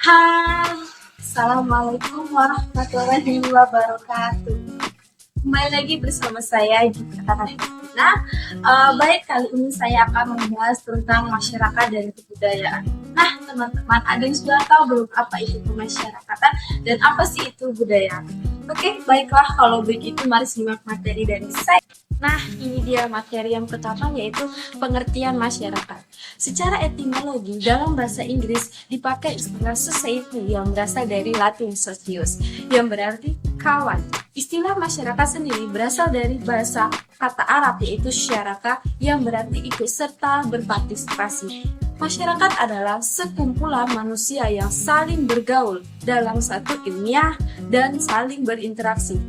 Hai, Assalamualaikum warahmatullahi wabarakatuh. Kembali lagi bersama saya Gita. Nah, baik kali ini saya akan membahas tentang masyarakat dan kebudayaan. Nah, teman-teman, ada yang sudah tahu belum apa itu pemasyarakatan dan apa sih itu budaya? Oke, baiklah kalau begitu mari simak materi dari saya. Nah, ini dia materi yang pertama yaitu pengertian masyarakat. Secara etimologi, dalam bahasa Inggris dipakai istilah society yang berasal dari Latin socius, yang berarti kawan. Istilah masyarakat sendiri berasal dari bahasa kata Arab yaitu syaraka yang berarti ikut serta berpartisipasi. Masyarakat adalah sekumpulan manusia yang saling bergaul dalam satu ilmiah dan saling berinteraksi.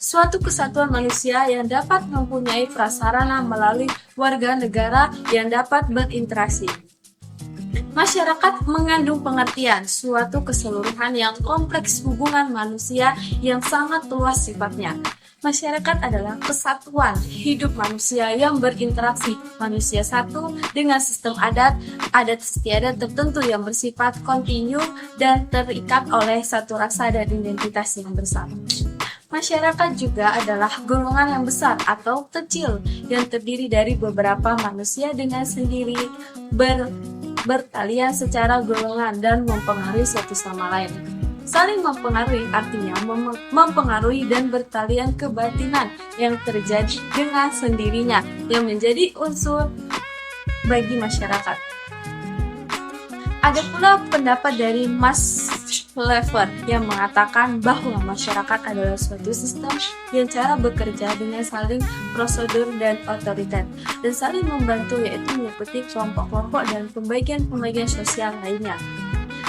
Suatu kesatuan manusia yang dapat mempunyai prasarana melalui warga negara yang dapat berinteraksi. Masyarakat mengandung pengertian suatu keseluruhan yang kompleks hubungan manusia yang sangat luas sifatnya. Masyarakat adalah kesatuan hidup manusia yang berinteraksi manusia satu dengan sistem adat istiadat tertentu yang bersifat kontinu dan terikat oleh satu rasa dan identitas yang bersama. Masyarakat juga adalah golongan yang besar atau kecil yang terdiri dari beberapa manusia dengan sendiri bertalian secara golongan dan mempengaruhi satu sama lain. Saling mempengaruhi artinya mempengaruhi dan bertalian kebatinan yang terjadi dengan sendirinya yang menjadi unsur bagi masyarakat. Ada pula pendapat dari Max Weber yang mengatakan bahwa masyarakat adalah suatu sistem yang cara bekerja dengan saling prosedur dan otoriter dan saling membantu yaitu meliputi kelompok-kelompok dan pembagian-pembagian sosial lainnya.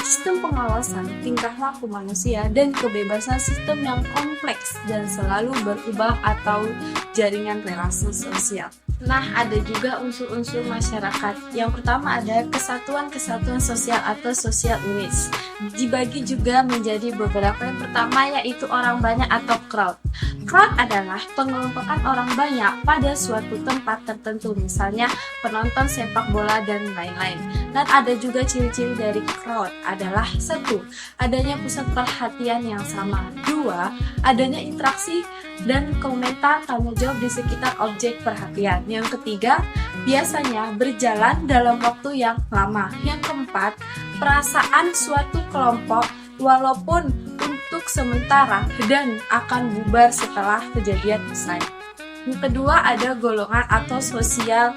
Sistem pengawasan tingkah laku manusia dan kebebasan sistem yang kompleks dan selalu berubah atau jaringan relasi sosial. Nah, ada juga unsur-unsur masyarakat. Yang pertama ada kesatuan-kesatuan sosial atau social units. Dibagi juga menjadi beberapa. Yang pertama yaitu orang banyak atau crowd. Crowd adalah pengelompokan orang banyak pada suatu tempat tertentu, misalnya penonton sepak bola dan lain-lain. Dan ada juga ciri-ciri dari crowd adalah 1. Adanya pusat perhatian yang sama. 2. Adanya interaksi dan komentar tanggung jawab di sekitar objek perhatian. Yang ketiga, biasanya berjalan dalam waktu yang lama. Yang keempat, perasaan suatu kelompok walaupun untuk sementara dan akan bubar setelah kejadian usai. Yang kedua, ada golongan atau sosial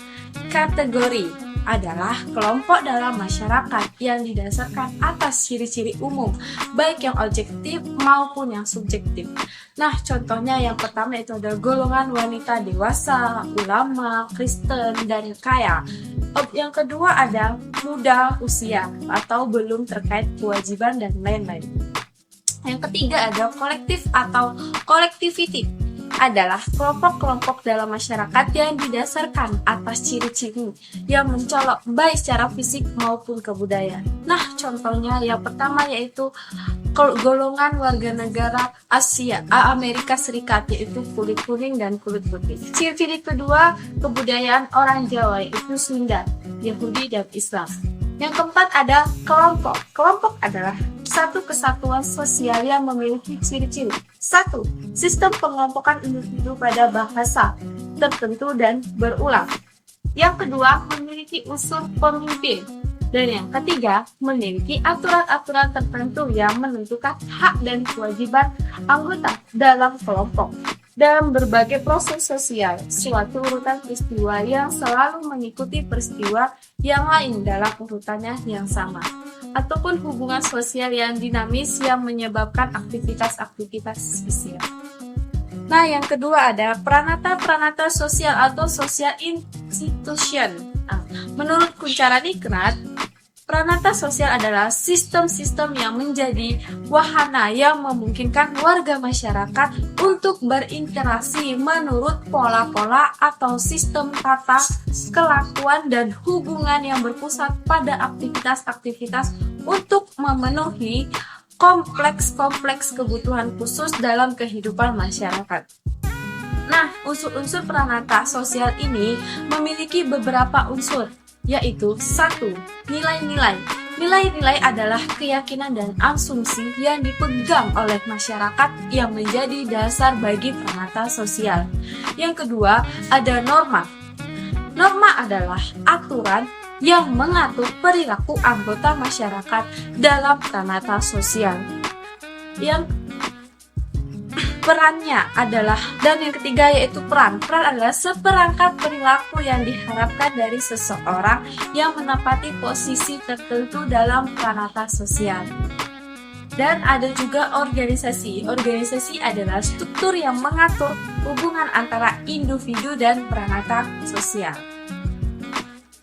kategori adalah kelompok dalam masyarakat yang didasarkan atas ciri-ciri umum, baik yang objektif maupun yang subjektif. Nah, contohnya yang pertama itu ada golongan wanita dewasa, ulama, Kristen, dan kaya. Yang kedua ada muda usia atau belum terkait kewajiban dan lain-lain. Yang ketiga ada kolektif atau collectivity adalah kelompok-kelompok dalam masyarakat yang didasarkan atas ciri-ciri yang mencolok baik secara fisik maupun kebudayaan. Nah, contohnya yang pertama yaitu golongan warga negara Amerika Serikat yaitu kulit kuning dan kulit putih. Ciri-ciri kedua kebudayaan orang Jawa yaitu Sunda, Yahudi dan Islam. Yang keempat ada kelompok. Kelompok adalah satu kesatuan sosial yang memiliki ciri-ciri. 1. Sistem pengelompokan individu pada bahasa tertentu dan berulang. Yang kedua, memiliki unsur pemimpin. Dan yang ketiga, memiliki aturan-aturan tertentu yang menentukan hak dan kewajiban anggota dalam kelompok. Dalam berbagai proses sosial, suatu urutan peristiwa yang selalu mengikuti peristiwa yang lain dalam urutannya yang sama, ataupun hubungan sosial yang dinamis yang menyebabkan aktivitas-aktivitas sosial. Nah, yang kedua ada peranata-peranata sosial atau social institution. Menurut Kunchara Dikrat, peranata sosial adalah sistem-sistem yang menjadi wahana yang memungkinkan warga masyarakat untuk berinteraksi menurut pola-pola atau sistem tata kelakuan dan hubungan yang berpusat pada aktivitas-aktivitas untuk memenuhi kompleks-kompleks kebutuhan khusus dalam kehidupan masyarakat. Nah, unsur-unsur peranata sosial ini memiliki beberapa unsur, yaitu 1. Nilai-nilai. Nilai-nilai adalah keyakinan dan asumsi yang dipegang oleh masyarakat yang menjadi dasar bagi peranata sosial. Yang kedua, ada norma. Norma adalah aturan yang mengatur perilaku anggota masyarakat dalam peranata sosial. Yang perannya adalah, dan yang ketiga yaitu peran. Peran adalah seperangkat perilaku yang diharapkan dari seseorang yang menempati posisi tertentu dalam peranata sosial. Dan ada juga organisasi. Organisasi adalah struktur yang mengatur hubungan antara individu dan peranata sosial.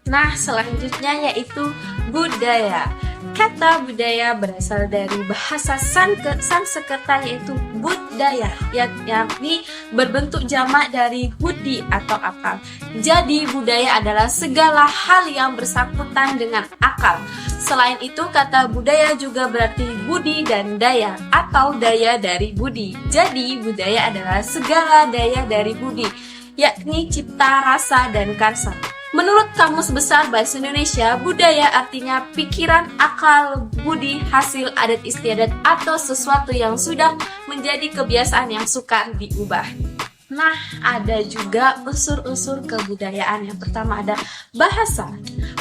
Nah, selanjutnya yaitu budaya. Kata budaya berasal dari bahasa Sanskerta yaitu budaya, yakni berbentuk jamak dari budi atau akal. Jadi budaya adalah segala hal yang bersangkutan dengan akal. Selain itu, kata budaya juga berarti budi dan daya atau daya dari budi. Jadi budaya adalah segala daya dari budi, yakni cipta, rasa, dan karsa. Menurut Kamus Besar Bahasa Indonesia, budaya artinya pikiran, akal, budi, hasil adat istiadat atau sesuatu yang sudah menjadi kebiasaan yang sukar diubah. Nah, ada juga unsur-unsur kebudayaan. Yang pertama ada bahasa.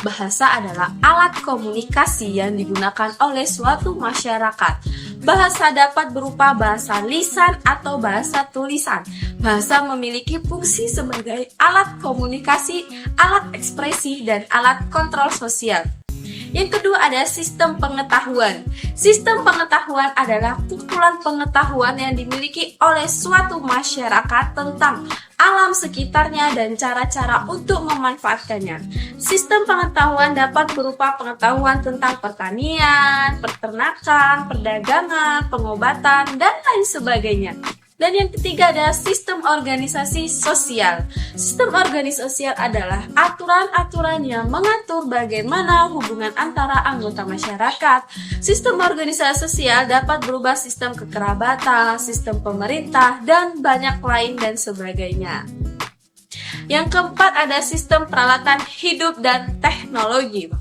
Bahasa adalah alat komunikasi yang digunakan oleh suatu masyarakat. Bahasa dapat berupa bahasa lisan atau bahasa tulisan. Bahasa memiliki fungsi sebagai alat komunikasi, alat ekspresi, dan alat kontrol sosial. Yang kedua ada sistem pengetahuan. Sistem pengetahuan adalah kumpulan pengetahuan yang dimiliki oleh suatu masyarakat tentang alam sekitarnya dan cara-cara untuk memanfaatkannya. Sistem pengetahuan dapat berupa pengetahuan tentang pertanian, peternakan, perdagangan, pengobatan, dan lain sebagainya. Dan yang ketiga ada sistem organisasi sosial. Sistem organisasi sosial adalah aturan-aturan yang mengatur bagaimana hubungan antara anggota masyarakat. Sistem organisasi sosial dapat berubah sistem kekerabatan, sistem pemerintah, dan banyak lain dan sebagainya. Yang keempat ada sistem peralatan hidup dan teknologi.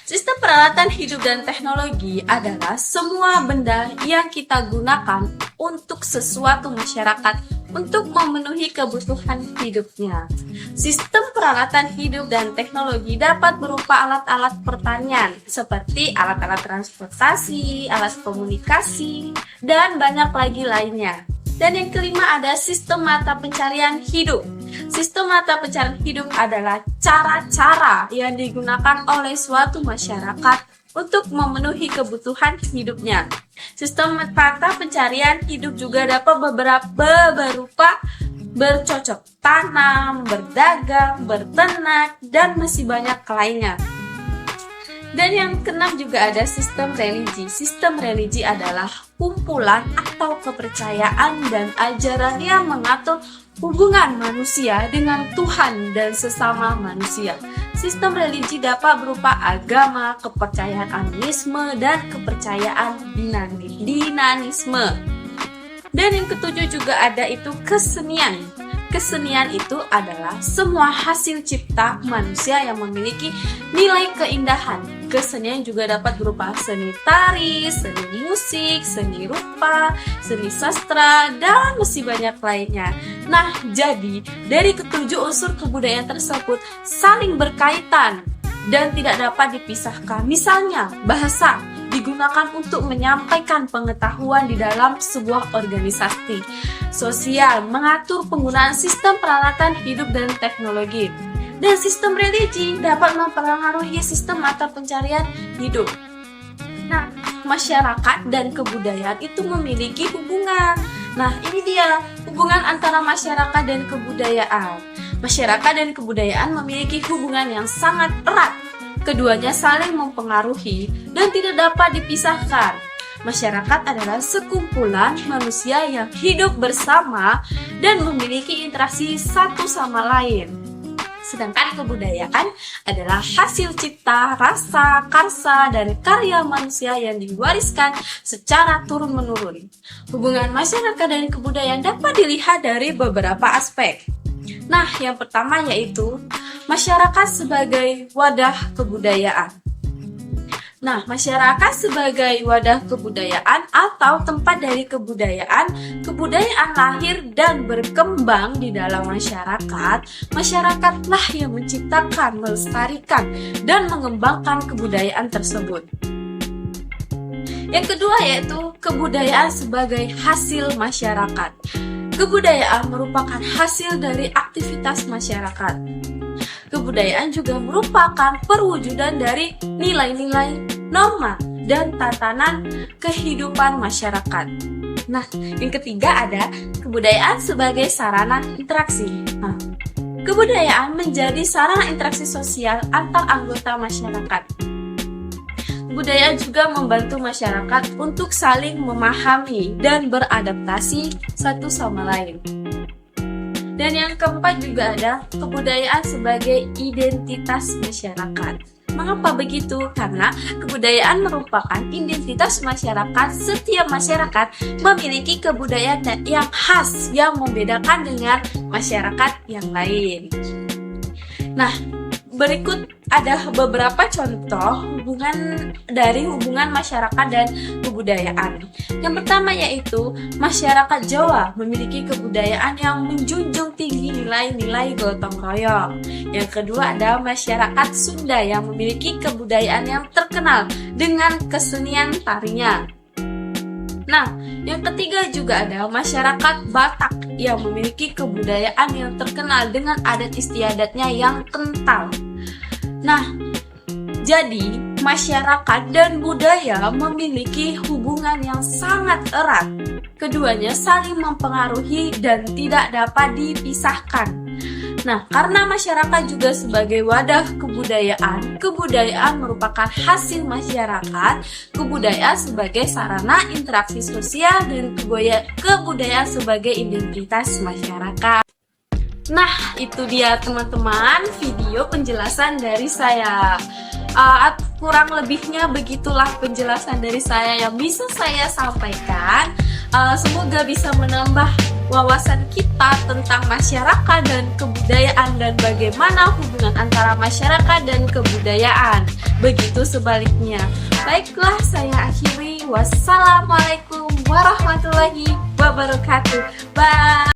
Sistem peralatan hidup dan teknologi adalah semua benda yang kita gunakan untuk sesuatu masyarakat untuk memenuhi kebutuhan hidupnya. Sistem peralatan hidup dan teknologi dapat berupa alat-alat pertanian seperti alat-alat transportasi, alat komunikasi, dan banyak lagi lainnya. Dan yang kelima ada sistem mata pencarian hidup. Sistem mata pencarian hidup adalah cara-cara yang digunakan oleh suatu masyarakat untuk memenuhi kebutuhan hidupnya. Sistem mata pencarian hidup juga dapat berupa bercocok tanam, berdagang, berternak, dan masih banyak lainnya. Dan yang keenam juga ada sistem religi. Sistem religi adalah kumpulan atau kepercayaan dan ajaran yang mengatur hubungan manusia dengan Tuhan dan sesama manusia. Sistem religi dapat berupa agama, kepercayaan animisme, dan kepercayaan dinanisme. Dan yang ketujuh juga ada itu kesenian. Kesenian itu adalah semua hasil cipta manusia yang memiliki nilai keindahan. Kesenian juga dapat berupa seni tari, seni musik, seni rupa, seni sastra, dan masih banyak lainnya. Nah, jadi dari ketujuh unsur kebudayaan tersebut saling berkaitan dan tidak dapat dipisahkan. Misalnya, bahasa digunakan untuk menyampaikan pengetahuan di dalam sebuah organisasi. Sosial mengatur penggunaan sistem peralatan hidup dan teknologi. Dan sistem religi dapat mempengaruhi sistem mata pencarian hidup. Nah, masyarakat dan kebudayaan itu memiliki hubungan. Nah, ini dia hubungan antara masyarakat dan kebudayaan. Masyarakat dan kebudayaan memiliki hubungan yang sangat erat. Keduanya saling mempengaruhi dan tidak dapat dipisahkan. Masyarakat adalah sekumpulan manusia yang hidup bersama dan memiliki interaksi satu sama lain. Sedangkan kebudayaan adalah hasil cipta, rasa, karsa, dan karya manusia yang diwariskan secara turun-menurun. Hubungan masyarakat dan kebudayaan dapat dilihat dari beberapa aspek. Nah, yang pertama yaitu masyarakat sebagai wadah kebudayaan. Nah, masyarakat sebagai wadah kebudayaan atau tempat dari kebudayaan, kebudayaan lahir dan berkembang di dalam masyarakat. Masyarakatlah yang menciptakan, melestarikan, dan mengembangkan kebudayaan tersebut. Yang kedua yaitu kebudayaan sebagai hasil masyarakat. Kebudayaan merupakan hasil dari aktivitas masyarakat. Kebudayaan juga merupakan perwujudan dari nilai-nilai, norma, dan tatanan kehidupan masyarakat. Nah, yang ketiga ada kebudayaan sebagai sarana interaksi. Nah, kebudayaan menjadi sarana interaksi sosial antar anggota masyarakat. Kebudayaan juga membantu masyarakat untuk saling memahami dan beradaptasi satu sama lain. Dan yang keempat juga ada kebudayaan sebagai identitas masyarakat. Mengapa begitu? Karena kebudayaan merupakan identitas masyarakat. Setiap masyarakat memiliki kebudayaan yang khas yang membedakan dengan masyarakat yang lain. Nah, berikut ada beberapa contoh hubungan masyarakat dan kebudayaan. Yang pertama yaitu masyarakat Jawa memiliki kebudayaan yang menjunjung tinggi nilai-nilai gotong royong. Yang kedua ada masyarakat Sunda yang memiliki kebudayaan yang terkenal dengan kesenian tarinya. Nah, yang ketiga juga ada masyarakat Batak yang memiliki kebudayaan yang terkenal dengan adat istiadatnya yang kental. Nah, jadi masyarakat dan budaya memiliki hubungan yang sangat erat. Keduanya saling mempengaruhi dan tidak dapat dipisahkan. Nah, karena masyarakat juga sebagai wadah kebudayaan, kebudayaan merupakan hasil masyarakat, kebudayaan sebagai sarana interaksi sosial, dan kebudayaan sebagai identitas masyarakat. Nah, itu dia teman-teman video penjelasan dari saya. Kurang lebihnya begitulah penjelasan dari saya yang bisa saya sampaikan. Semoga bisa menambah wawasan kita tentang masyarakat dan kebudayaan dan bagaimana hubungan antara masyarakat dan kebudayaan. Begitu sebaliknya. Baiklah, saya akhiri. Wassalamualaikum warahmatullahi wabarakatuh. Bye.